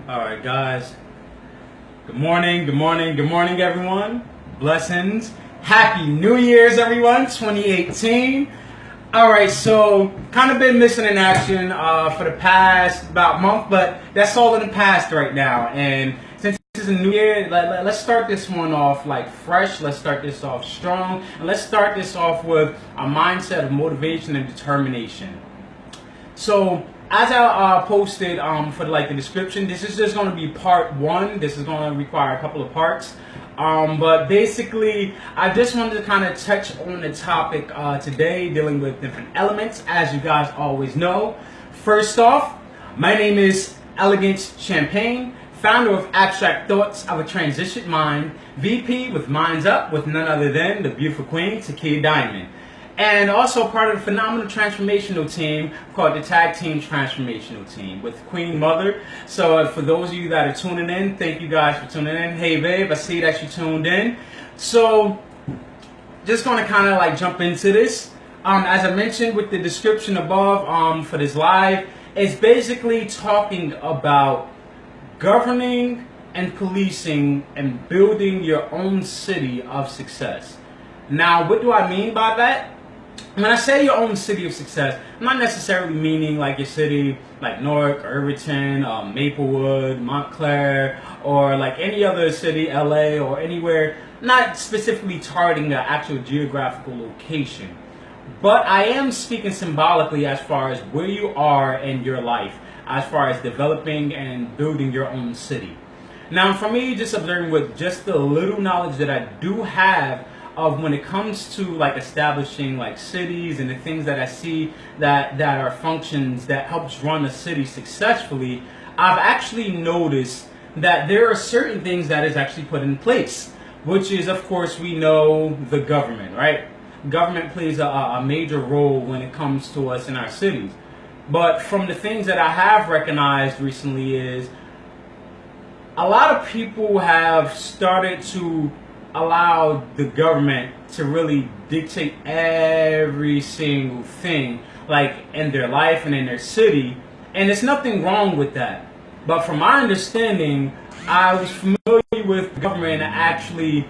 All right, guys. Good morning, good morning, good morning, everyone. Blessings. Happy New Year's, everyone, 2018. All right, so kind of been missing in action for the past about month, but that's all in the past right now. And since this is a new year, let's start this one off like fresh. Let's start this off strong. And let's start this off with a mindset of motivation and determination. So as I posted for the description, this is just going to be part one. This is going to require a couple of parts. But basically, I just wanted to kind of touch on the topic today, dealing with different elements, as you guys always know. First off, my name is Elegance Champagne, founder of Abstract Thoughts of a Transitioned Mind, VP with Minds Up, with none other than the beautiful queen, Takia Diamond. And also part of the phenomenal transformational team called the Tag Team Transformational Team with Queen Mother. So for those of you that are tuning in, thank you guys for tuning in. Hey babe, I see that you tuned in. So just going to kind of jump into this. As I mentioned with the description above for this live, it's basically talking about governing and policing and building your own city of success. Now, what do I mean by that? When I say your own city of success, I'm not necessarily meaning like your city like Newark, Irvington, Maplewood, Montclair, or like any other city, LA, or anywhere, not specifically targeting the actual geographical location. But I am speaking symbolically as far as where you are in your life, as far as developing and building your own city. Now, for me, just observing with just the little knowledge that I do have of when it comes to establishing cities and the things that I see that are functions that helps run a city successfully, I've actually noticed that there are certain things that is actually put in place, which is, of course, we know the government, right? Government plays a major role when it comes to us in our cities. But from the things that I have recognized recently is a lot of people have started to allow the government to really dictate every single thing in their life and in their city, and there's nothing wrong with that. But from my understanding, I was familiar with government actually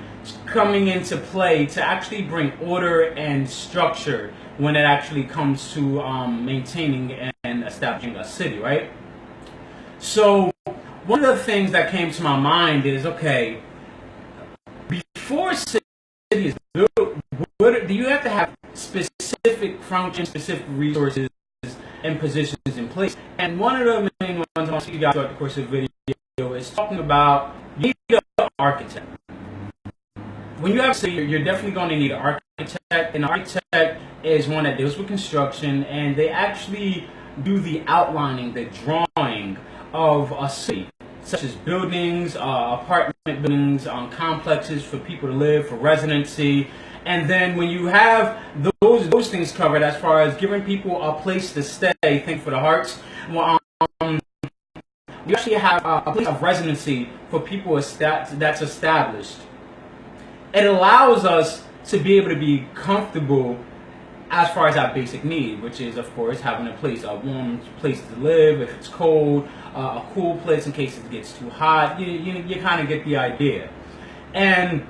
coming into play to actually bring order and structure when it actually comes to maintaining and establishing a city, right? So one of the things that came to my mind is, okay, before a city is built, do you have to have specific functions, specific resources, and positions in place? And one of the main ones I want to see you guys throughout the course of the video is talking about you need an architect. When you have a city, you're definitely going to need an architect. An architect is one that deals with construction, and they actually do the outlining, the drawing of a city, such as buildings, apartment buildings, complexes for people to live, for residency. And then when you have those things covered as far as giving people a place to stay, think for the hearts, well, you actually have a place of residency for people that's established. It allows us to be able to be comfortable as far as our basic need, which is, of course, having a warm place to live if it's cold, a cool place in case it gets too hot. You kind of get the idea. And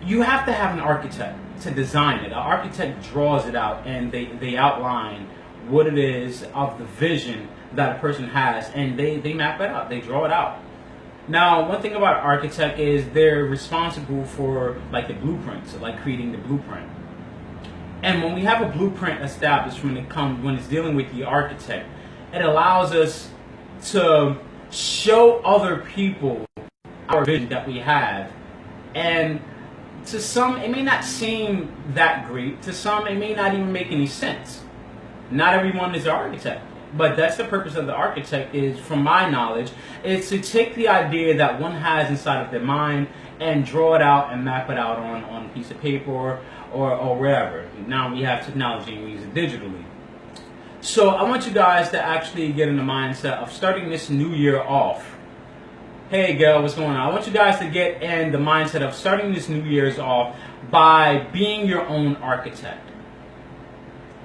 you have to have an architect to design it. An architect draws it out, and they outline what it is of the vision that a person has, and they map it out. They draw it out. Now, one thing about an architect is they're responsible for the blueprints, creating the blueprint. And when we have a blueprint established when it's dealing with the architect, it allows us to show other people our vision that we have. And to some, it may not seem that great. To some, it may not even make any sense. Not everyone is an architect. But that's the purpose of the architect is, from my knowledge, is to take the idea that one has inside of their mind and draw it out and map it out on a piece of paper or wherever. Now we have technology and we use it digitally. So I want you guys to actually get in the mindset of starting this new year off. Hey girl, what's going on? I want you guys to get in the mindset of starting this new year's off by being your own architect.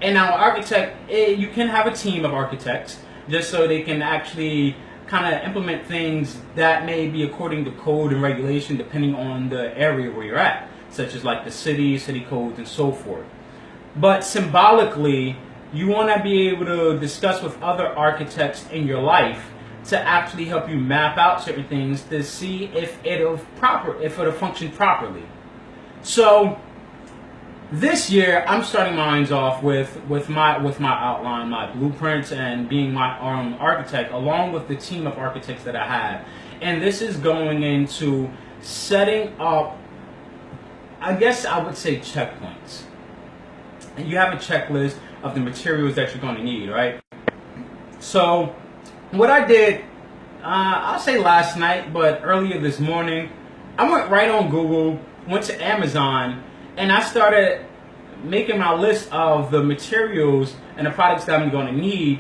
And now, architect, you can have a team of architects just so they can actually kind of implement things that may be according to code and regulation depending on the area where you're at, such as like the city codes and so forth. But symbolically, you want to be able to discuss with other architects in your life to actually help you map out certain things to see if it'll function properly. So this year, I'm starting mine off with my outline, my blueprints, and being my own architect, along with the team of architects that I have. And this is going into setting up, I guess I would say, checkpoints. And you have a checklist of the materials that you're going to need, right? So what I did, I'll say last night, but earlier this morning, I went right on Google, went to Amazon, and I started making my list of the materials and the products that I'm going to need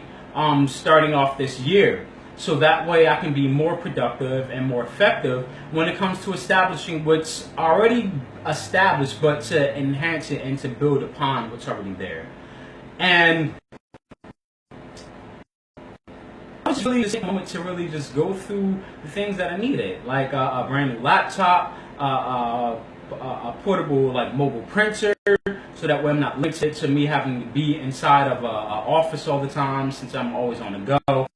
starting off this year. So that way I can be more productive and more effective when it comes to establishing what's already established, but to enhance it and to build upon what's already there. And I was really just a moment to really just go through the things that I needed, like a brand new laptop, a portable like mobile printer, so that way I'm not limited to me having to be inside of an office all the time, since I'm always on the go.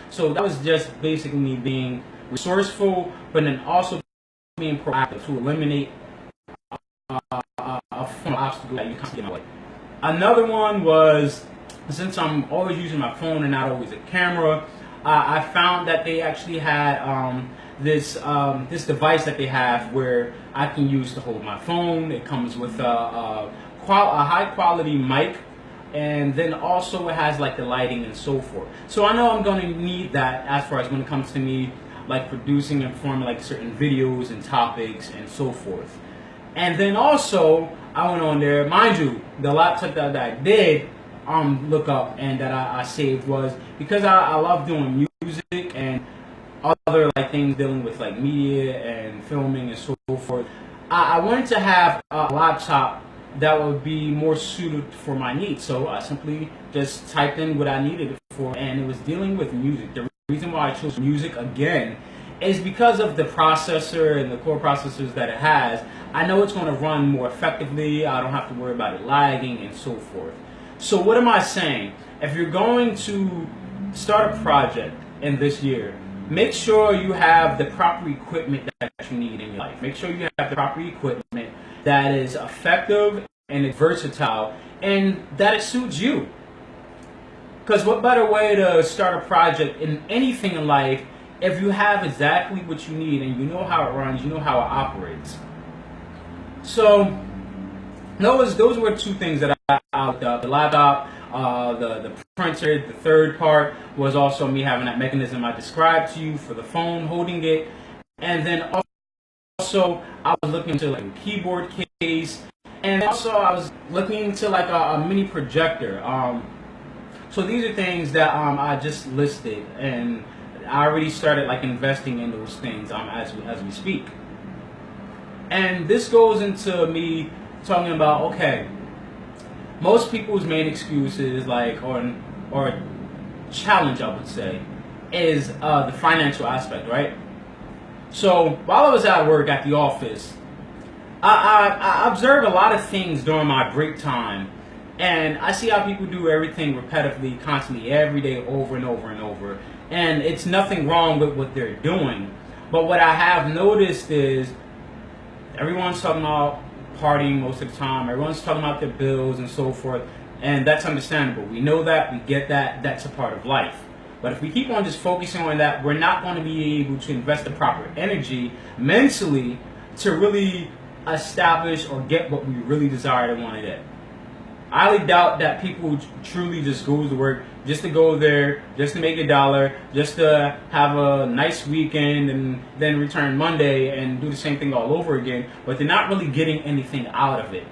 So that was just basically me being resourceful, but then also being proactive to eliminate a form of obstacle that you can't get in my way. Another one was, since I'm always using my phone and not always a camera, I found that they actually had this device that they have where I can use to hold my phone. It comes with a high quality mic, and then also it has like the lighting and so forth. So I know I'm going to need that as far as when it comes to me like producing and forming like certain videos and topics and so forth. And then also I went on there, mind you, the laptop that I did look up and that I saved was because I love doing music and other like things dealing with like media and filming and so forth. I wanted to have a laptop that would be more suited for my needs. So I simply just typed in what I needed it for, and it was dealing with music. The reason why I chose music again is because of the processor and the core processors that it has. I know it's going to run more effectively. I don't have to worry about it lagging and so forth. So what am I saying? If you're going to start a project in this year, make sure you have the proper equipment that you need in your life. Make sure you have the proper equipment that is effective and is versatile and that it suits you. Because what better way to start a project in anything in life if you have exactly what you need and you know how it runs, you know how it operates. So those were two things that I looked up. The laptop, the printer. The third part was also me having that mechanism I described to you for the phone, holding it. And then also I was looking into like a keyboard case, and also I was looking into like a mini projector. So these are things that I just listed, and I already started like investing in those things as we speak. And this goes into me talking about, okay, most people's main excuses, like or challenge, I would say, is the financial aspect, right? So while I was at work at the office, I observed a lot of things during my break time, and I see how people do everything repetitively, constantly, every day, over and over and over. And it's nothing wrong with what they're doing. But what I have noticed is everyone's talking about partying most of the time. Everyone's talking about their bills and so forth. And that's understandable. We know that. We get that. That's a part of life. But if we keep on just focusing on that, we're not going to be able to invest the proper energy mentally to really establish or get what we really desire to want to get. I highly doubt that people truly just go to work just to go there, just to make $1, just to have a nice weekend and then return Monday and do the same thing all over again, but they're not really getting anything out of it.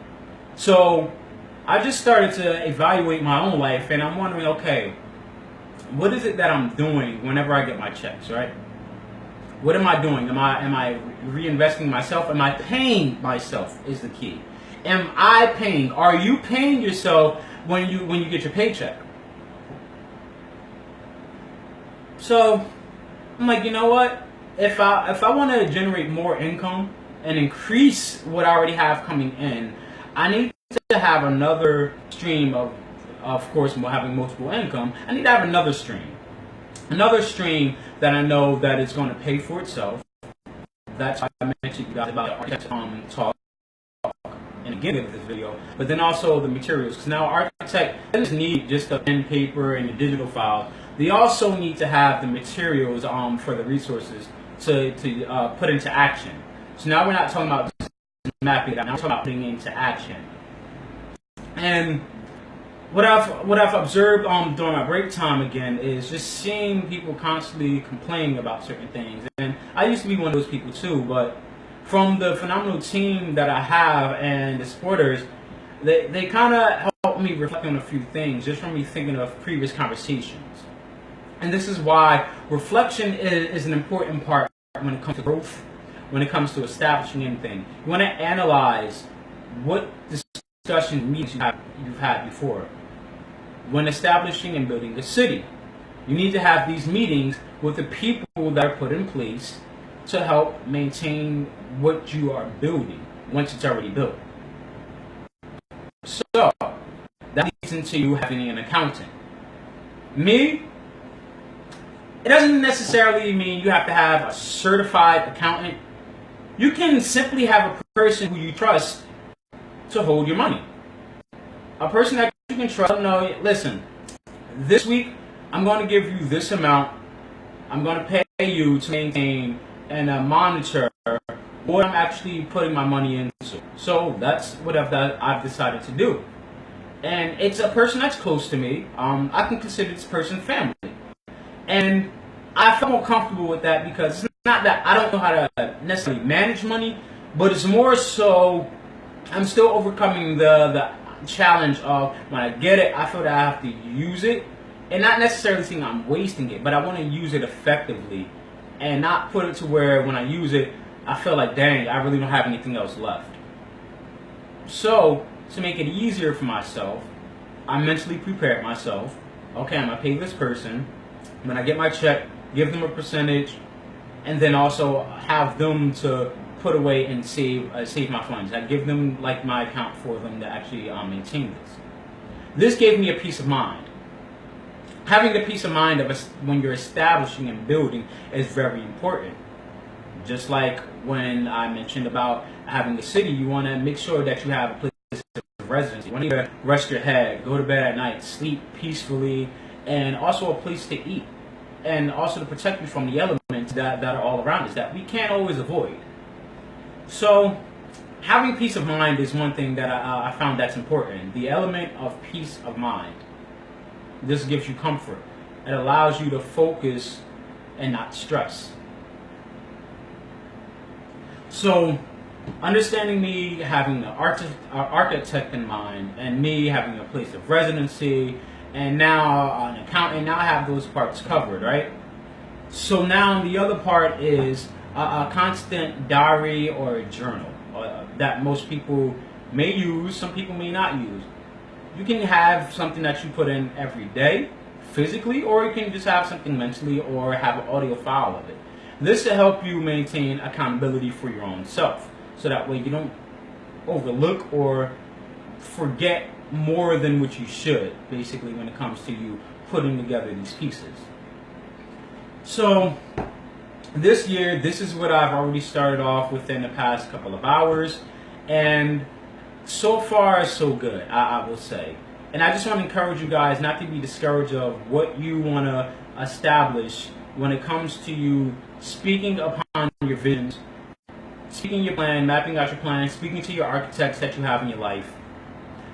So I just started to evaluate my own life, and I'm wondering, okay, what is it that I'm doing whenever I get my checks, right? What am I doing? Am I reinvesting myself? Am I paying myself is the key. Am I paying? Are you paying yourself when you get your paycheck? So I'm like, you know what? If I want to generate more income and increase what I already have coming in, I need to have another stream of course, having multiple income. I need to have another stream that I know that is going to pay for itself. That's why I mentioned you guys about architect talk in the beginning of this video, but then also the materials, because now architect doesn't need just the pen, paper, and the digital files. They also need to have the materials for the resources to put into action. So now we're not talking about just mapping it out, now we're talking about putting it into action. And what I've observed during my break time again is just seeing people constantly complaining about certain things. And I used to be one of those people too, but from the phenomenal team that I have and the supporters, they kind of help me reflect on a few things just from me thinking of previous conversations. And this is why reflection is an important part when it comes to growth, when it comes to establishing anything. You want to analyze what discussion meetings you've had before. When establishing and building a city, you need to have these meetings with the people that are put in place to help maintain what you are building once it's already built. So that leads into you having an accountant. Me, it doesn't necessarily mean you have to have a certified accountant. You can simply have a person who you trust to hold your money. A person that you can trust. No, listen, this week I'm going to give you this amount. I'm going to pay you to maintain and monitor what I'm actually putting my money into. So that's what I've decided to do. And it's a person that's close to me. I can consider this person family. And I feel more comfortable with that because it's not that I don't know how to necessarily manage money, but it's more so I'm still overcoming the challenge of when I get it, I feel that I have to use it. And not necessarily saying I'm wasting it, but I want to use it effectively and not put it to where when I use it, I feel like, dang, I really don't have anything else left. So, to make it easier for myself, I mentally prepared myself. Okay, I'm going to pay this person. When I get my check, give them a percentage, and then also have them to put away and save my funds. I give them like my account for them to actually maintain this. This gave me a peace of mind. Having the peace of mind of when you're establishing and building is very important. Just like when I mentioned about having a city, you want to make sure that you have a place of residency. You want to rest your head, go to bed at night, sleep peacefully, and also a place to eat. And also to protect you from the elements that are all around us that we can't always avoid. So having peace of mind is one thing that I found that's important. The element of peace of mind. This gives you comfort. It allows you to focus and not stress. So, understanding me having an architect in mind, and me having a place of residency, and now an accountant, now I have those parts covered, right? So now the other part is a constant diary or a journal that most people may use, some people may not use. You can have something that you put in every day, physically, or you can just have something mentally or have an audio file of it. This to help you maintain accountability for your own self, so that way you don't overlook or forget more than what you should, basically, when it comes to you putting together these pieces. So this year, this is what I've already started off within the past couple of hours, and so far so good, I will say. And I just want to encourage you guys not to be discouraged of what you want to establish when it comes to you speaking upon your visions, speaking your plan, mapping out your plan, speaking to your architects that you have in your life.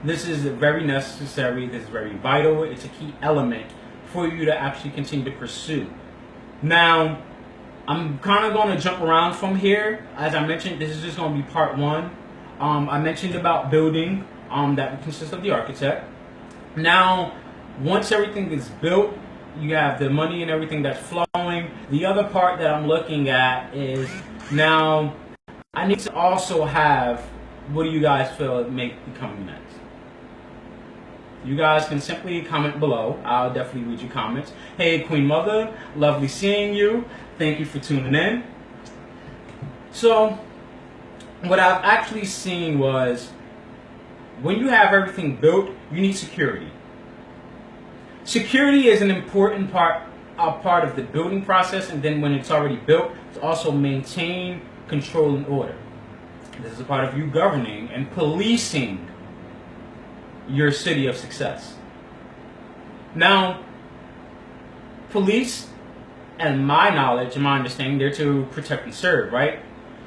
This is very necessary, this is very vital, it's a key element for you to actually continue to pursue. Now, I'm kind of going to jump around from here. As I mentioned, this is just going to be part one. I mentioned about building that consists of the architect. Now, once everything is built, you have the money and everything that's flowing. The other part that I'm looking at is now I need to also have, what do you guys feel may be coming next? you guys can simply comment below. I'll definitely read your comments. Hey, Queen Mother, lovely seeing you. Thank you for tuning in. So, what I've actually seen was, when you have everything built, you need security. Security is an important part of the building process, and then when it's already built, to also maintain control and order. This is a part of you governing and policing your city of success. Now, police, and my knowledge and my understanding, they're to protect and serve, right?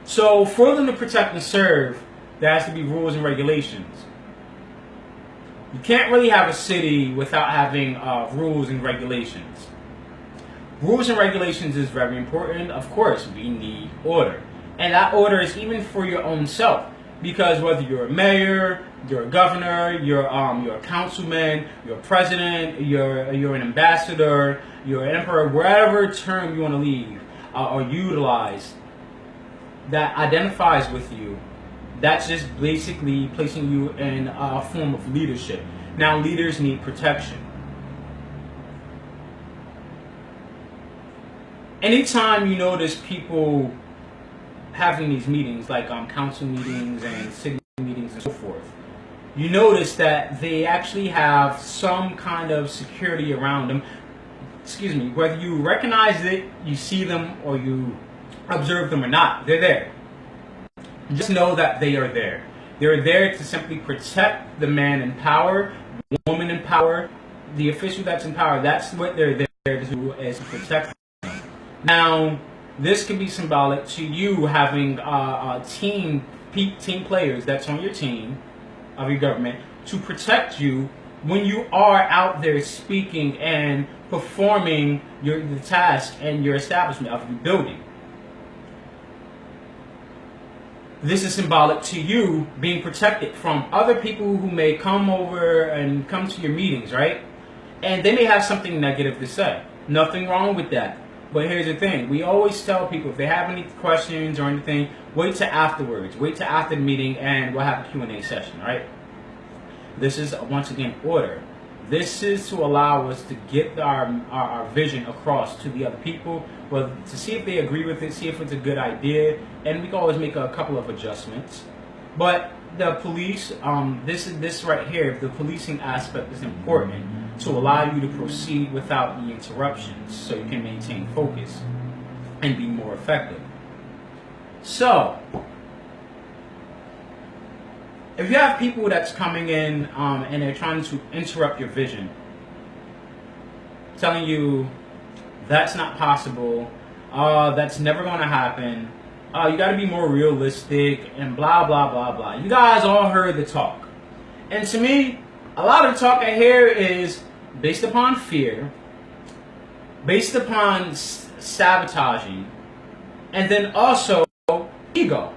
So for them to protect and serve, there has to be rules and regulations. You can't really have a city without having rules and regulations. Rules and regulations is very important. Of course, we need order. And that order is even for your own self. Because whether you're a mayor, you're a governor, you're a councilman, you're a president, you're an ambassador, you're an emperor, whatever term you want to leave or utilize that identifies with you, that's just basically placing you in a form of leadership. Now, leaders need protection. Anytime you notice people having these meetings, like council meetings and city meetings and so forth, you notice that they actually have some kind of security around them. Excuse me, whether you recognize it, you see them, or you observe them or not, they're there. Just know that they are there. They're there to simply protect the man in power, the woman in power, the official that's in power. That's what they're there to do, is to protect them. Now, this could be symbolic to you having team players that's on your team of your government to protect you when you are out there speaking and performing the task and your establishment of your building. This is symbolic to you being protected from other people who may come over and come to your meetings, right? And they may have something negative to say. Nothing wrong with that. But here's the thing. We always tell people, if they have any questions or anything, wait till afterwards. Wait till after the meeting and we'll have a Q&A session, right? This is, once again, order. This is to allow us to get our vision across to the other people, well, to see if they agree with it, see if it's a good idea, and we can always make a couple of adjustments. But the police, this right here, the policing aspect is important to allow you to proceed without the interruptions, so you can maintain focus and be more effective. So, if you have people that's coming in and they're trying to interrupt your vision, telling you that's not possible, that's never going to happen, you got to be more realistic, and blah, blah, blah, blah. You guys all heard the talk. And to me, a lot of the talk I hear is based upon fear, based upon sabotaging, and then also ego.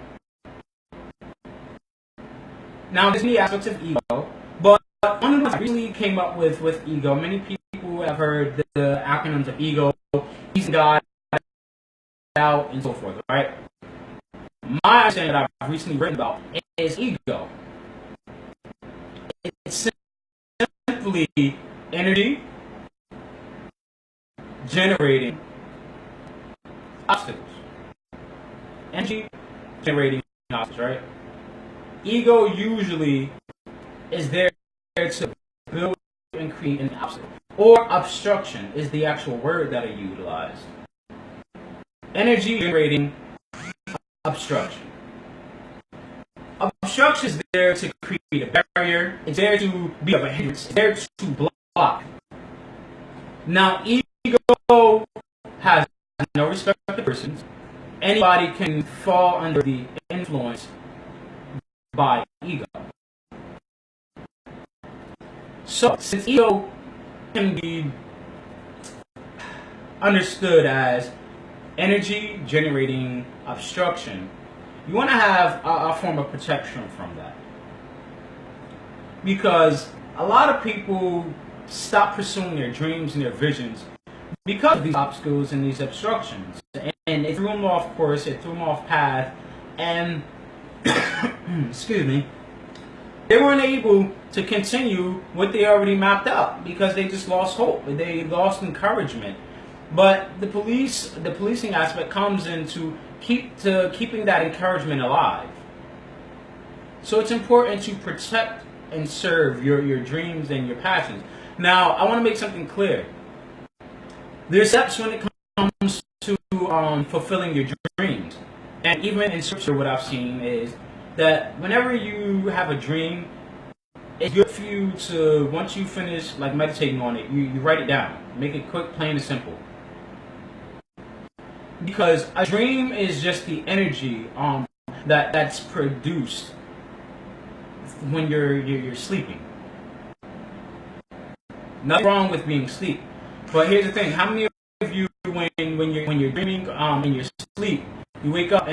Now, there's many aspects of ego, but one of the things I recently came up with ego, many people have heard the acronyms of ego, he's God, out, and so forth, right? My understanding that I've recently written about is ego. It's simply energy generating obstacles. Energy generating obstacles, right? Ego usually is there to build and create an obstacle. Or obstruction is the actual word that I utilize. Energy generating obstruction. Obstruction is there to create a barrier. It's there to be of a hindrance. It's there to block. Now, ego has no respect for persons. Anybody can fall under the influence by ego. So, since ego can be understood as energy generating obstruction, you want to have a form of protection from that. Because a lot of people stop pursuing their dreams and their visions because of these obstacles and these obstructions. And it threw them off course, it threw them off path, and excuse me, They weren't able to continue what they already mapped out because they just lost hope. They lost encouragement. But the policing aspect comes into keeping that encouragement alive. So it's important to protect and serve your dreams and your passions. Now, I want to make something clear. There's steps when it comes to fulfilling your dreams. And even in scripture, what I've seen is that whenever you have a dream, it's good for you to, once you finish like meditating on it, you write it down. Make it quick, plain, and simple. Because a dream is just the energy that's produced when you're sleeping. Nothing wrong with being asleep. But here's the thing: how many of you, when you're dreaming in your sleep, you wake up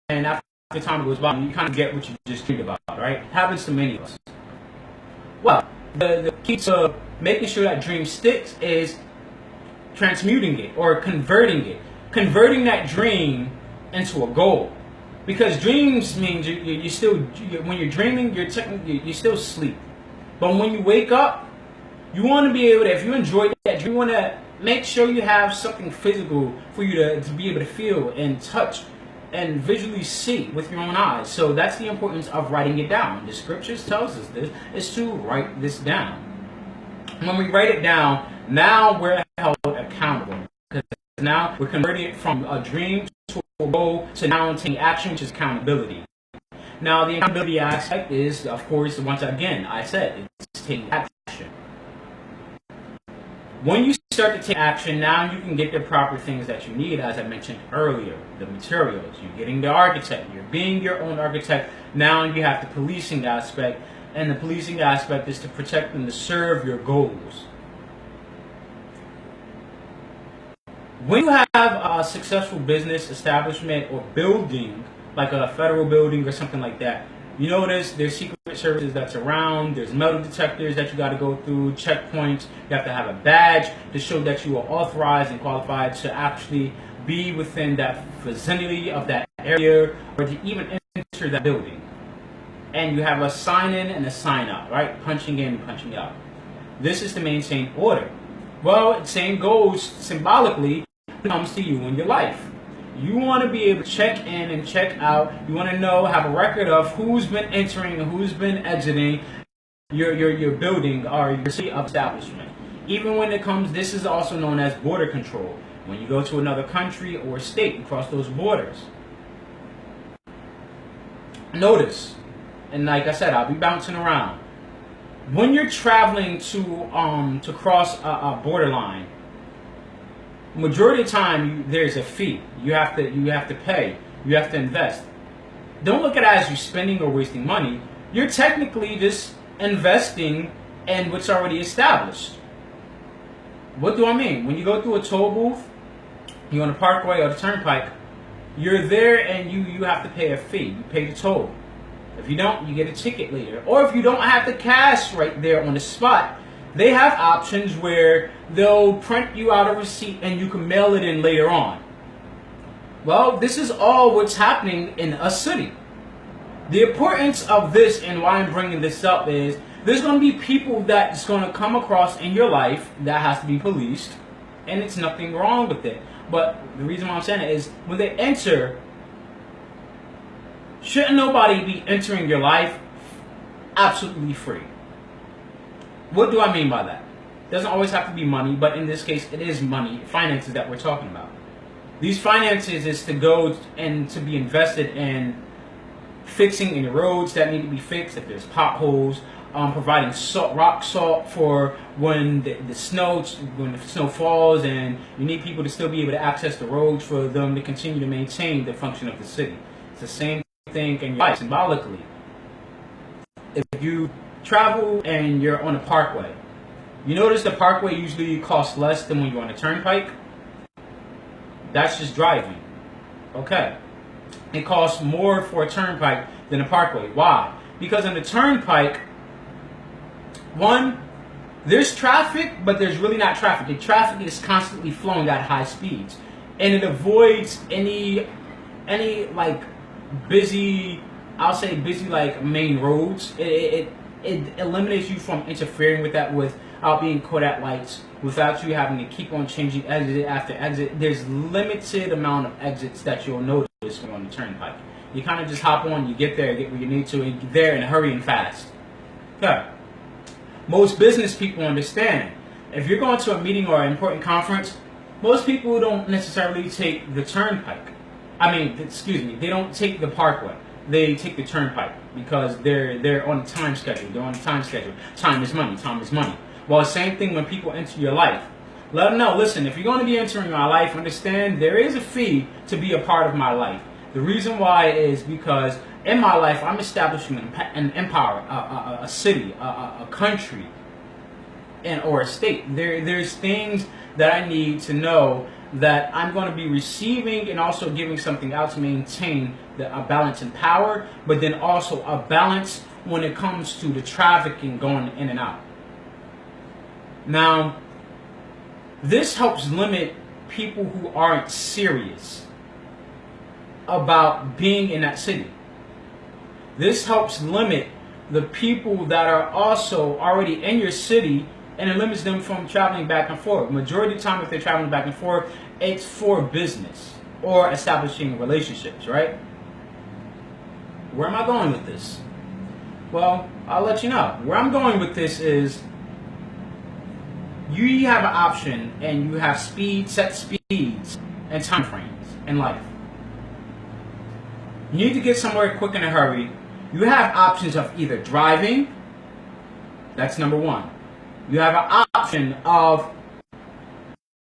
and after the time goes by, you kind of get what you just dreamed about, right? It happens to many of us. Well, the key to making sure that dream sticks is transmuting it or converting that dream into a goal. Because dreams means you still, when you're dreaming, you still sleep. But when you wake up, you want to be able to, if you enjoy that dream, you want to make sure you have something physical for you to be able to feel and touch and visually see with your own eyes. So that's the importance of writing it down. The scriptures tells us this, is to write this down. When we write it down, now we're held accountable. Because now we're converting it from a dream to a goal to now taking action, which is accountability. Now the accountability aspect is, of course, once again, I said, it's taking action. When you start to take action, now you can get the proper things that you need, as I mentioned earlier. The materials, you're getting the architect, you're being your own architect. Now you have the policing aspect, and the policing aspect is to protect and to serve your goals. When you have a successful business establishment or building, like a federal building or something like that, you notice there's secret services that's around, there's metal detectors that you got to go through, checkpoints, you have to have a badge to show that you are authorized and qualified to actually be within that vicinity of that area or to even enter that building. And you have a sign in and a sign out, right? Punching in and punching out. This is to maintain order. Well, the same goes symbolically when it comes to you in your life. You want to be able to check in and check out. You want to know, have a record of who's been entering and who's been exiting your building or your city establishment. Even when it comes, this is also known as border control. When you go to another country or state and cross those borders. Notice, and like I said, I'll be bouncing around. When you're traveling to cross a borderline, majority of the time there's a fee. You have to pay. You have to invest. Don't look at it as you spending or wasting money. You're technically just investing in what's already established. What do I mean? When you go through a toll booth, you're on the parkway or the turnpike, you're there and you have to pay a fee. You pay the toll. If you don't, you get a ticket later. Or if you don't have the cash right there on the spot, they have options where they'll print you out a receipt and you can mail it in later on. Well, this is all what's happening in a city. The importance of this and why I'm bringing this up is there's going to be people that's going to come across in your life that has to be policed, and it's nothing wrong with it. But the reason why I'm saying it is when they enter, shouldn't nobody be entering your life absolutely free? What do I mean by that? It doesn't always have to be money, but in this case, it is money, finances that we're talking about. These finances is to go and to be invested in fixing any roads that need to be fixed, if there's potholes, providing rock salt for when the snow falls and you need people to still be able to access the roads for them to continue to maintain the function of the city. It's the same thing in your life, symbolically. If you travel and you're on a parkway, you notice the parkway usually costs less than when you're on a turnpike. That's just driving. Okay. It costs more for a turnpike than a parkway. Why? Because on the turnpike, one, there's traffic, but there's really not traffic. The traffic is constantly flowing at high speeds. And it avoids any like busy I'll say busy like main roads. It eliminates you from interfering with that without being caught at lights, without you having to keep on changing exit after exit. There's limited amount of exits that you'll notice when you're on the turnpike. You kind of just hop on, you get there, get where you need to, and get there in a hurry and fast. Okay. Most business people understand. If you're going to a meeting or an important conference, most people don't necessarily take the turnpike. They don't take the parkway. They take the turnpike because they're on a time schedule. They're on a time schedule. Time is money. Time is money. Well, the same thing when people enter your life. Let them know, listen, if you're going to be entering my life, understand there is a fee to be a part of my life. The reason why is because in my life, I'm establishing an empire, a city, a country, or a state. There's things that I need to know that I'm going to be receiving and also giving something out to maintain a balance in power, but then also a balance when it comes to the trafficking going in and out. Now, this helps limit people who aren't serious about being in that city. This helps limit the people that are also already in your city, and it limits them from traveling back and forth. Majority of the time, if they're traveling back and forth, it's for business or establishing relationships, right? Where am I going with this? Well, I'll let you know. Where I'm going with this is you have an option and you have set speeds and time frames in life. You need to get somewhere quick in a hurry. You have options of either driving, that's number one. You have an option of,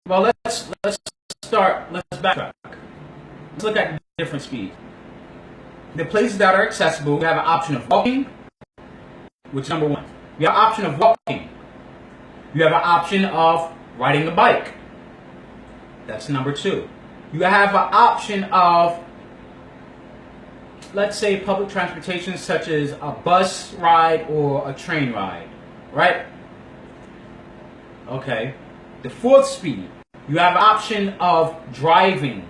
well, let's backtrack. Let's look at different speeds. The places that are accessible, you have an option of walking, which is number one. You have an option of walking. You have an option of riding a bike. That's number two. You have an option of, let's say, public transportation such as a bus ride or a train ride, right? Okay. The fourth speed, you have an option of driving.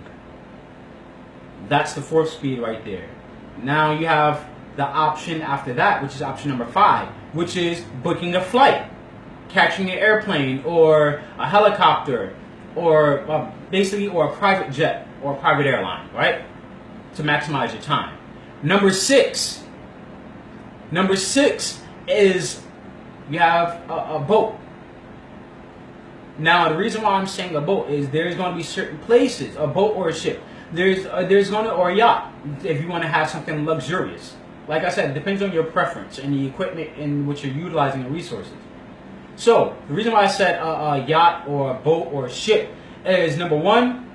That's the fourth speed right there. Now you have the option after that, which is option number 5, which is booking a flight, catching an airplane or a helicopter or or a private jet or a private airline, right? To maximize your time. Number six is you have a boat. Now, the reason why I'm saying a boat is there's going to be certain places, a boat or a ship. There's going to, or a yacht, if you want to have something luxurious. Like I said, it depends on your preference and the equipment in which you're utilizing the resources. So, the reason why I said a yacht or a boat or a ship is, number one,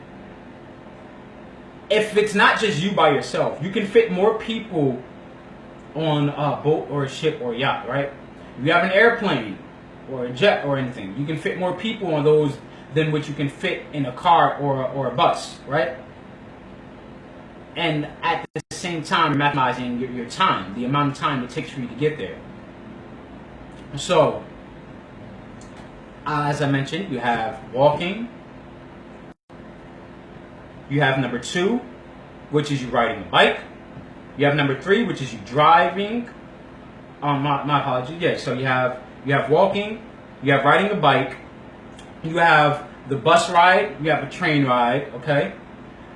if it's not just you by yourself, you can fit more people on a boat or a ship or a yacht, right? If you have an airplane or a jet or anything, you can fit more people on those than what you can fit in a car or a bus, right? And at the same time, maximizing your time, the amount of time it takes for you to get there. So, as I mentioned, you have walking. You have number 2, which is you riding a bike. You have number 3, which is you driving. My apologies. Yeah, so you have walking, you have riding a bike, you have the bus ride, you have a train ride, okay?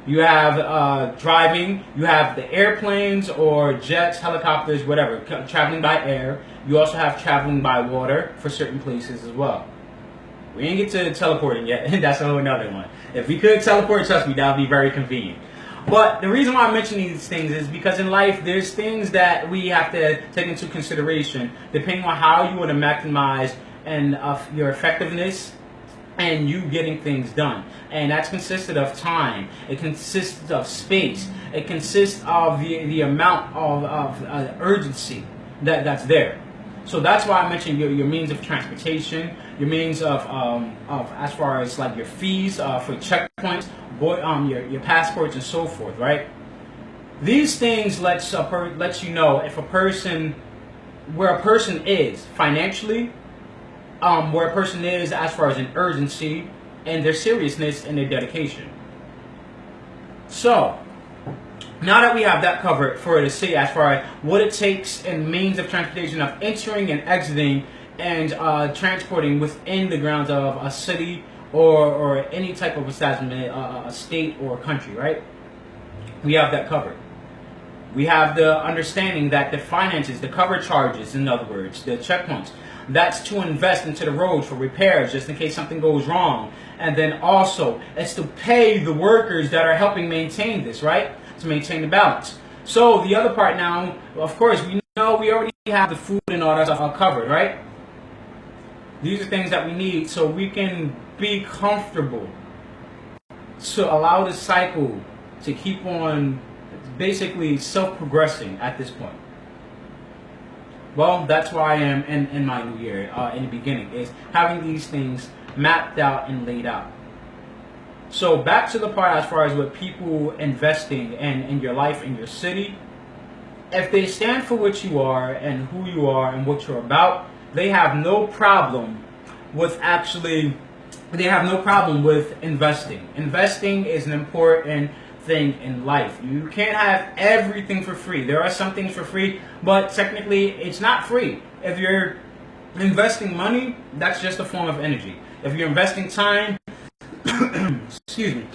You have driving, you have the airplanes or jets, helicopters, whatever, traveling by air. You also have traveling by water for certain places as well. We ain't get to teleporting yet, and that's a whole nother one. If we could teleport, trust me, that would be very convenient. But the reason why I'm mentioning these things is because in life, there's things that we have to take into consideration depending on how you want to maximize and your effectiveness and you getting things done. And that's consisted of time. It consists of space. It consists of the amount of urgency that's there. So that's why I mentioned your means of transportation, your means of as far as like your fees for checkpoints, your passports and so forth, right? These things lets you know if a person, where a person is financially, where a person is as far as an urgency and their seriousness and their dedication. So, Now that we have that covered for the city as far as what it takes and means of transportation of entering and exiting and transporting within the grounds of a city or any type of establishment, a state or a country, right? We have that covered. We have the understanding that the finances, the cover charges, in other words, the checkpoints, that's to invest into the roads for repairs just in case something goes wrong. And then also, it's to pay the workers that are helping maintain this, right? To maintain the balance. So the other part now, of course, we know we already have the food and all that stuff covered, right? These are things that we need so we can be comfortable to allow the cycle to keep on basically self-progressing at this point. Well, that's why I am in my new year, in the beginning, is having these things mapped out and laid out. So back to the part as far as what people investing in your life, in your city, if they stand for what you are and who you are and what you're about, they have no problem with investing. Investing is an important thing in life. You can't have everything for free. There are some things for free, but technically it's not free. If you're investing money, that's just a form of energy. If you're investing time, excuse me,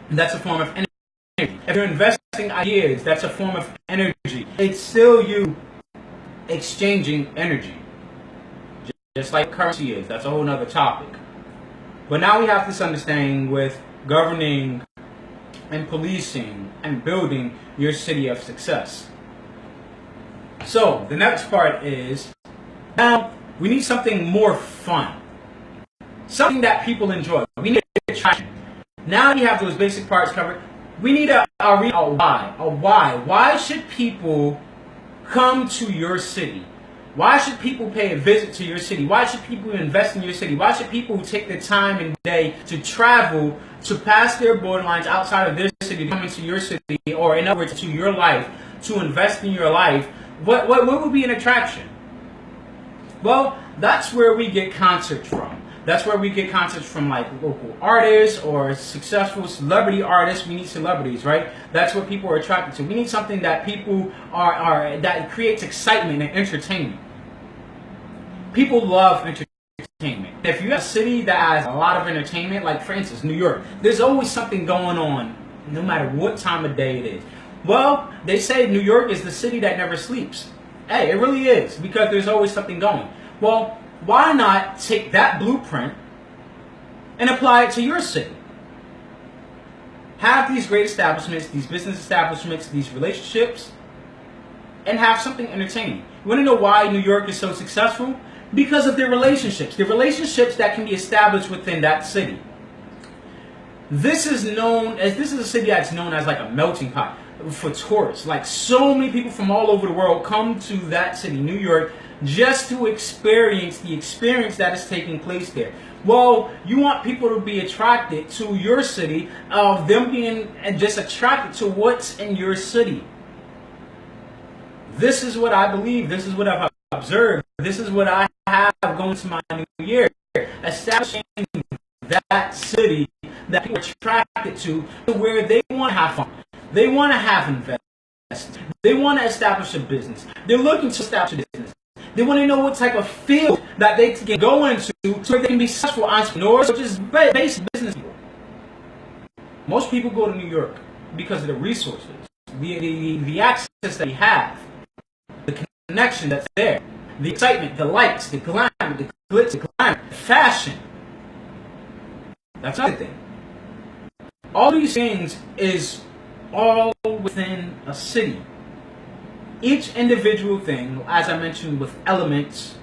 that's a form of energy. If you're investing ideas, that's a form of energy. It's still you exchanging energy. Just like currency is. That's a whole nother topic. But now we have this understanding with governing and policing and building your city of success. So the next part is, now we need something more fun. Something that people enjoy. We need attraction. Now you have those basic parts covered. We need a why. A why. Why should people come to your city? Why should people pay a visit to your city? Why should people invest in your city? Why should people take the time and day to travel to pass their borderlines outside of their city to come into your city, or in other words, to your life, to invest in your life? What would be an attraction? Well, that's where we get concerts from. That's where we get concerts from, like local artists or successful celebrity artists. We need celebrities, right? That's what people are attracted to. We need something that people that creates excitement and entertainment. People love entertainment. If you have a city that has a lot of entertainment, like for instance, New York, there's always something going on, no matter what time of day it is. Well, they say New York is the city that never sleeps. Hey, it really is, because there's always something going. Well, why not take that blueprint and apply it to your city? Have these great establishments, these business establishments, these relationships, and have something entertaining. You want to know why New York is so successful? Because of their relationships. The relationships that can be established within that city. This is a city that's known as like a melting pot for tourists. Like, so many people from all over the world come to that city, New York, just to experience the experience that is taking place there. Well, you want people to be attracted to your city, of them being just attracted to what's in your city. This is what I believe. This is what I've observed. This is what I have going to my new year. Establishing that city that people are attracted to where they want to have fun. They want to have investments. They want to establish a business. They're looking to establish a business. They want to know what type of field that they can go into so they can be successful entrepreneurs or just basic business people. Most people go to New York because of the resources, the access that we have, the connection that's there, the excitement, the lights, the glamour, the glitz, the glamour, fashion. That's another thing. All these things is all within a city. Each individual thing, as I mentioned, with elements,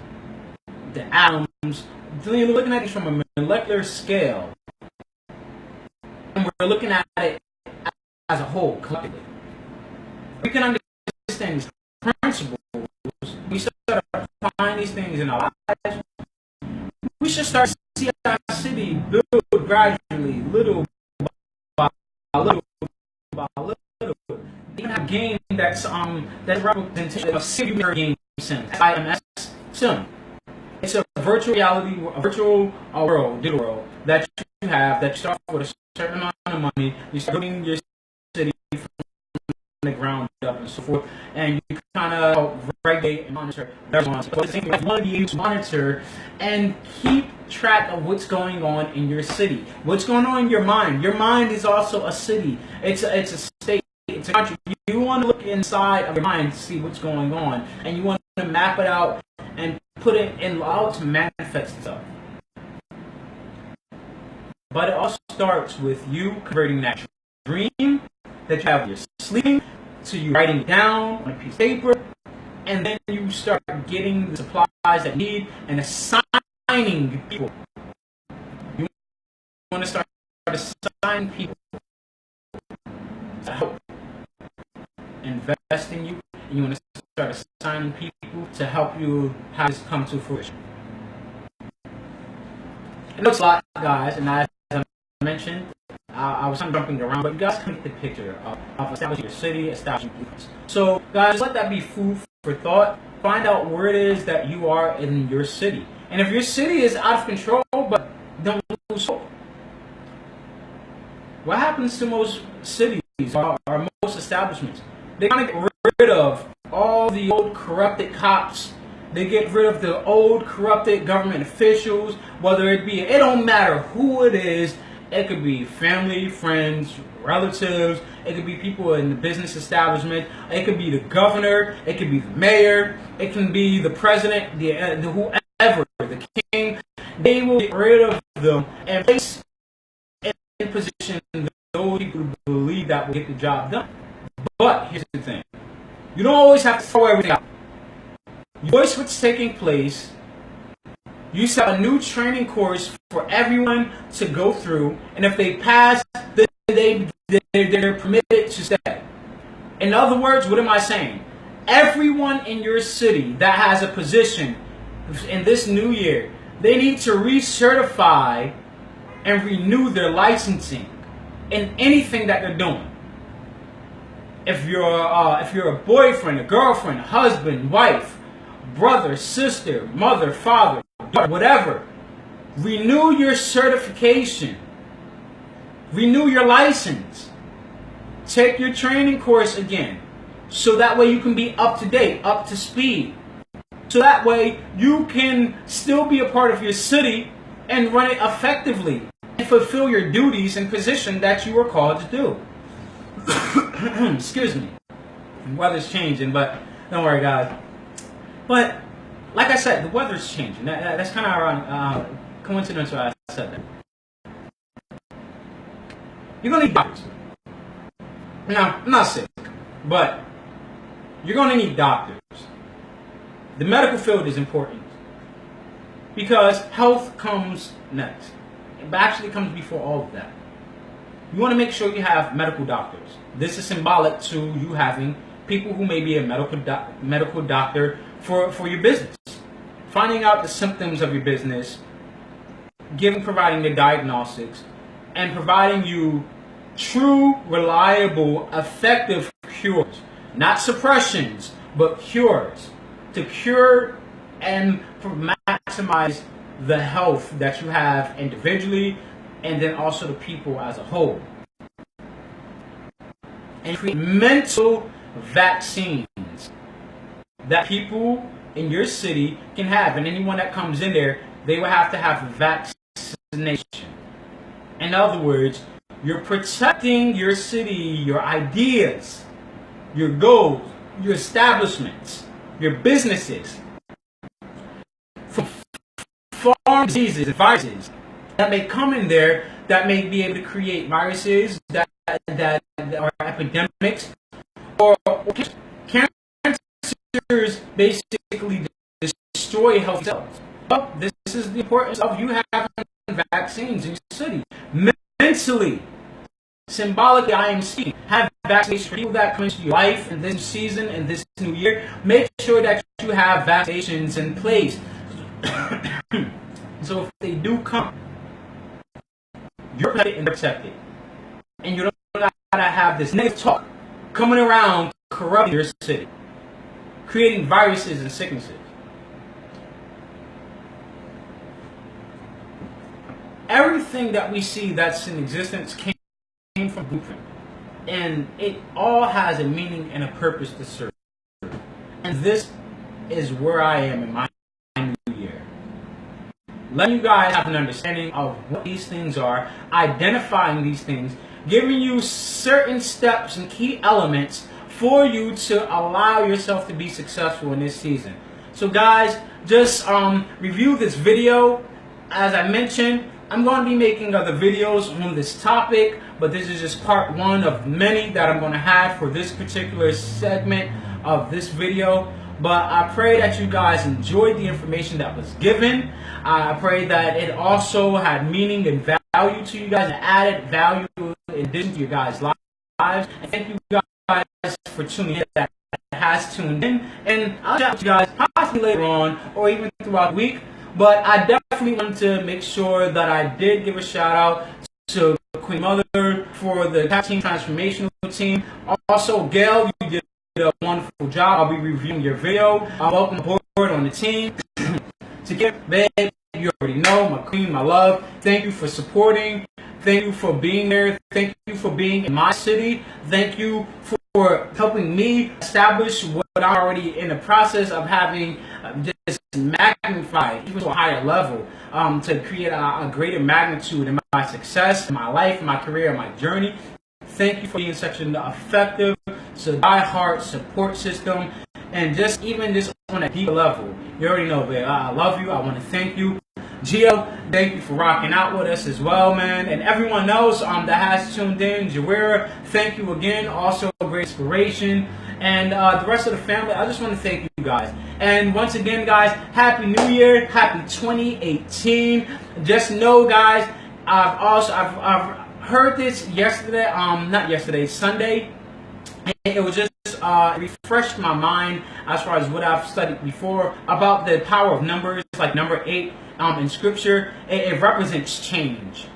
the atoms, you're looking at it from a molecular scale. And we're looking at it as a whole, collectively. We can understand these principles. We start applying these things in our lives. We should start to see our city build gradually, little by little by little. They have a game that's representation of singular game sim. IMS sim. It's a virtual reality, a virtual world, digital world that you have, that you start with a certain amount of money. You start building your city from the ground up and so forth, and you kind of help regulate and monitor everyone. So you want to be able to monitor and keep track of what's going on in your city, what's going on in your mind. Your mind is also a city. It's a state. It's a country. You want to look inside of your mind to see what's going on, and you want to map it out and put it in, allow it to manifest itself. But it all starts with you converting that dream that you have when you're sleeping to you writing it down on a piece of paper, and then you start getting the supplies that you need and assigning people. You want to start assigning people to help invest in you, and you want to start assigning people to help you have this come to fruition. It looks a lot, guys, and as I mentioned, I was kind of jumping around, but you guys can get the picture of establishing your city, establishing blueprints. So, guys, let that be food for thought. Find out where it is that you are in your city. And if your city is out of control, but don't lose hope. What happens to most cities or most establishments? They kind of get rid of all the old corrupted cops. They get rid of the old corrupted government officials, whether it don't matter who it is. It could be family, friends, relatives. It could be people in the business establishment. It could be the governor. It could be the mayor. It can be the president, the whoever, the king. They will get rid of them and place in position those people who believe that will get the job done. But here's the thing. You don't always have to throw everything out. You voice what's taking place. You set a new training course for everyone to go through, and if they pass, they're permitted to stay. In other words, what am I saying? Everyone in your city that has a position in this new year, they need to recertify and renew their licensing in anything that they're doing. If you're a boyfriend, a girlfriend, a husband, wife, brother, sister, mother, father, whatever, renew your certification, renew your license, take your training course again, so that way you can be up to date, up to speed, so that way you can still be a part of your city and run it effectively and fulfill your duties and position that you were called to do. Excuse me, the weather's changing, but don't worry, guys. But like I said, the weather's changing. That's kind of ironic, coincidental. I said that. You're gonna need doctors. Now, I'm not sick, but you're gonna need doctors. The medical field is important because health comes next. It actually comes before all of that. You want to make sure you have medical doctors. This is symbolic to you having people who may be a medical doctor for your business. Finding out the symptoms of your business, providing the diagnostics, and providing you true, reliable, effective cures. Not suppressions, but cures. To cure and maximize the health that you have individually, and then also the people as a whole. And create mental vaccines that people in your city can have. And anyone that comes in there, they will have to have vaccination. In other words, you're protecting your city, your ideas, your goals, your establishments, your businesses from foreign diseases and viruses that may come in there, that may be able to create viruses that are epidemics, or cancers basically destroy healthy cells. But this is the importance of you having vaccines in your city. Mentally, symbolically, I am speaking. Have vaccinations for people that come into your life in this season, in this new year. Make sure that you have vaccinations in place. So if they do come, you're protected. And you don't gotta have this negative talk coming around corrupting your city, creating viruses and sicknesses. Everything that we see that's in existence came from Blueprint. and it all has a meaning and a purpose to serve. And this is where I am in my new year. Letting you guys have an understanding of what these things are, identifying these things, giving you certain steps and key elements for you to allow yourself to be successful in this season. So guys, just review this video. As I mentioned, I'm going to be making other videos on this topic, but this is just part one of many that I'm going to have for this particular segment of this video. But I pray that you guys enjoyed the information that was given. I pray that it also had meaning and value to you guys, and added value in addition to your guys' lives. And thank you guys for tuning in, that has tuned in. And I'll chat with you guys possibly later on or even throughout the week. But I definitely wanted to make sure that I did give a shout out to Queen Mother for the Team Transformational Team. Also, Gail, you did a wonderful job. I'll be reviewing your video. Welcome aboard on the team. To get babe, you already know, my queen, my love. Thank you for supporting. Thank you for being there. Thank you for being in my city. Thank you for helping me establish what I'm already in the process of having just magnified even to a higher level, to create a greater magnitude in my success, in my life, in my career, in my journey. Thank you for being such an effective, die-hard support system, and just on a deeper level. You already know, babe. I love you. I want to thank you. Gio, thank you for rocking out with us as well, man. And everyone else that has tuned in. Jawera, thank you again. Also, great inspiration. And the rest of the family, I just want to thank you guys. And once again, guys, Happy New Year. Happy 2018. Just know, guys, I've heard this yesterday, Sunday. And it was just refreshed my mind as far as what I've studied before about the power of numbers, like number 8 in Scripture. It represents change.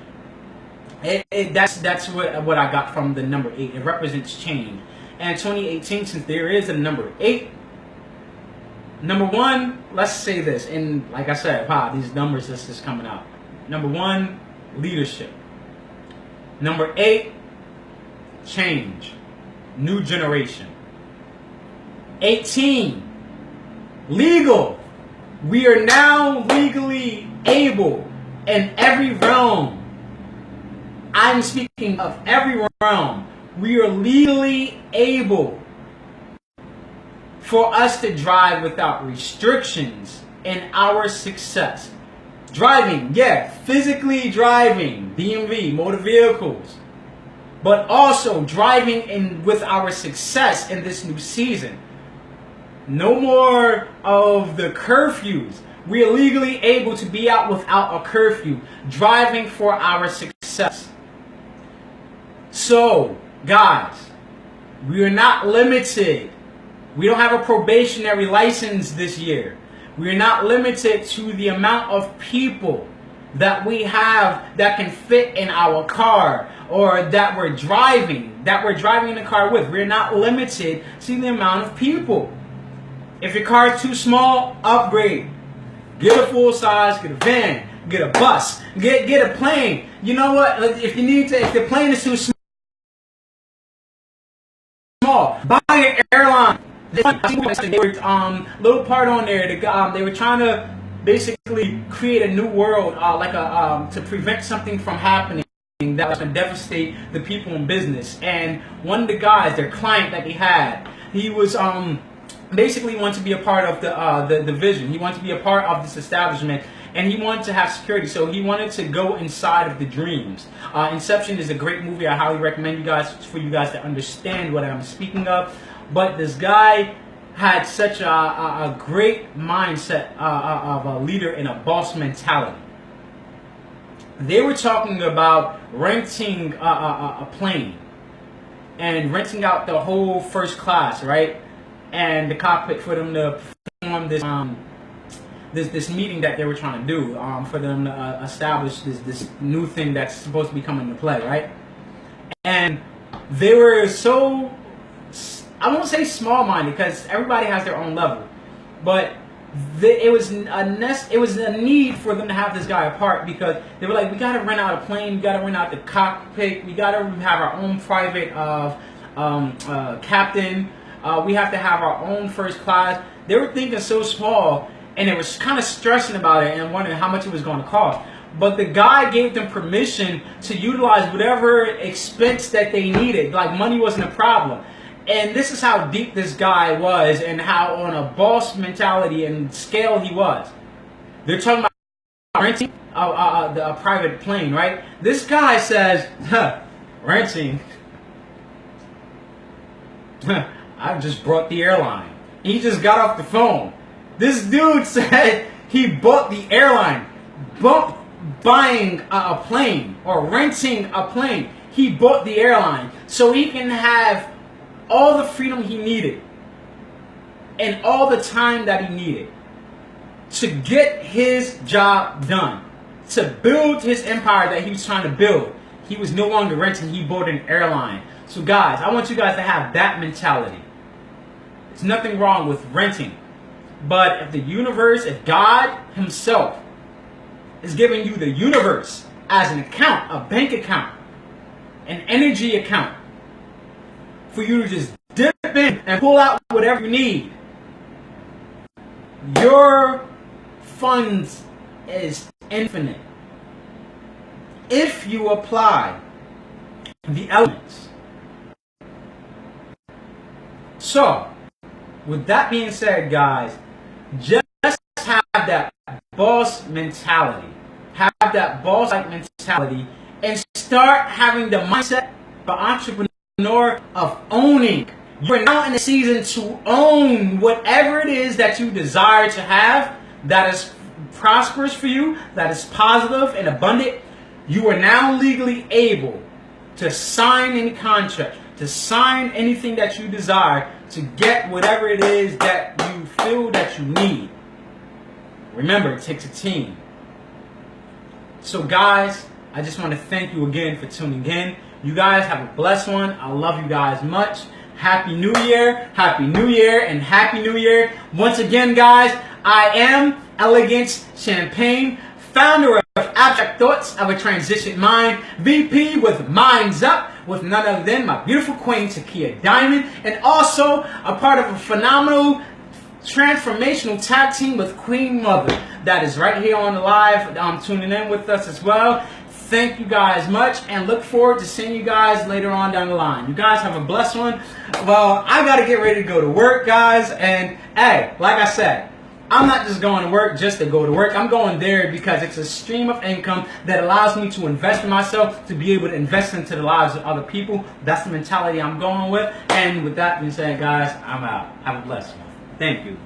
That's what I got from the number 8. It represents change. And 2018, since there is a number 8, number 1, let's say this, and like I said, wow, these numbers this is coming out. Number 1, leadership. Number 8, change. New generation. 18, legal. We are now legally able in every realm. I'm speaking of every realm. We are legally able for us to drive without restrictions in our success. Driving, yeah, physically driving, DMV, motor vehicles. But also driving with our success in this new season. No more of the curfews. We are legally able to be out without a curfew, driving for our success. So, guys, we are not limited. We don't have a probationary license this year. We are not limited to the amount of people that we have that can fit in our car, or that we're driving in the car with. We're not limited to the amount of people. If your car is too small, upgrade. Get a full size, get a van, get a bus, get a plane. You know what? If you need to, if the plane is too small, buy an airline. They were little part on there. They were trying to basically create a new world, to prevent something from happening that was going to devastate the people in business. And one of the guys, their client that they had, he was basically wanted to be a part of the vision. He wanted to be a part of this establishment, and he wanted to have security. So he wanted to go inside of the dreams. Inception is a great movie. I highly recommend for you guys to understand what I'm speaking of. But this guy had such a great mindset of a leader and a boss mentality. They were talking about renting a plane and renting out the whole first class, right? And the cockpit for them to perform this meeting that they were trying to do, for them to establish this new thing that's supposed to be coming into play, right? And they were so, I won't say small-minded, because everybody has their own level, but it was a need for them to have this guy apart, because they were like, we gotta rent out a plane, we gotta rent out the cockpit, we gotta have our own private captain, we have to have our own first class. They were thinking so small, and it was kind of stressing about it and wondering how much it was going to cost. But the guy gave them permission to utilize whatever expense that they needed. Like, money wasn't a problem. And this is how deep this guy was, and how on a boss mentality and scale he was. They're talking about renting a private plane, right? This guy says, renting? I just brought the airline. He just got off the phone. This dude said he bought the airline. Buying a plane or renting a plane. He bought the airline so he can have all the freedom he needed and all the time that he needed to get his job done, to build his empire that he was trying to build. He was no longer renting, he bought an airline. So guys, I want you guys to have that mentality. There's nothing wrong with renting. But if the universe, if God himself is giving you the universe as an account, a bank account, an energy account, for you to just dip in and pull out whatever you need, your funds is infinite if you apply the elements. So, with that being said, guys, just have that boss mentality. Have that boss-like mentality and start having the mindset of an entrepreneur of owning. You're now in the season to own whatever it is that you desire to have that is prosperous for you, that is positive and abundant. You are now legally able to sign any contract, to sign anything that you desire, to get whatever it is that you feel that you need. Remember, it takes a team. So guys, I just want to thank you again for tuning in. You guys have a blessed one. I love you guys much. Happy New Year, Happy New Year, and Happy New Year. Once again, guys, I am Elegance Champagne, founder of Abstract Thoughts of a Transition Mind, VP with Minds Up, with none other than my beautiful queen, Takia Diamond, and also a part of a phenomenal transformational tag team with Queen Mother that is right here on the live, tuning in with us as well. Thank you guys much, and look forward to seeing you guys later on down the line. You guys have a blessed one. Well, I gotta get ready to go to work, guys, and hey, like I said, I'm not just going to work just to go to work. I'm going there because it's a stream of income that allows me to invest in myself, to be able to invest into the lives of other people. That's the mentality I'm going with. And with that being said, guys, I'm out. Have a blessed one. Thank you.